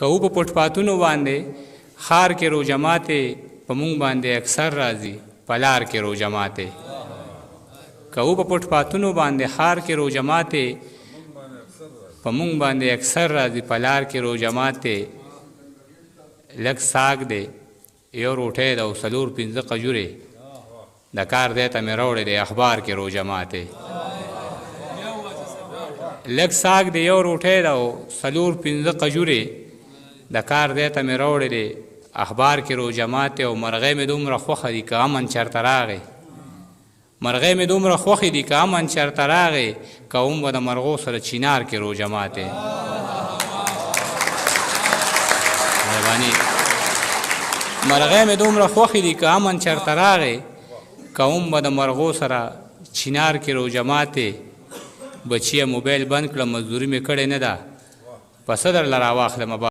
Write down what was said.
که و په فوټپاتونو باندې ښار کې روجماتې په مونږ باندې اکثر راځي په لار کې روجماتې که و په فوټپاتونو باندې ښار کې روجماتې په مونږ باندې اکثر راځي په لار کې روجماتې لږ ساګ دی یو روټۍ ده او څلور پنځه قجورې د کار دی ته مې راوړی دی اخبار کې روجماتې لږ ساګ دی یو روټۍ ده او څلور پنځه قجورې د کار دی ته مې راوړی دی اخبار کې روجماتې او مرغۍ مې دومره خوښه دي که امن چېرته راغی مرغۍ مې دومره خوښې دي که امن چېرته راغی که هم به د مرغو سره چینار کې روجماتې مهرباني مرغۍ مې دومره خوښې دي که امن چېرته راغی که هم به د مرغو سره چینار کې روجماتې بچیه موبایل بند کړه مزدوري مې کړې نه ده پسه درله راواخلمه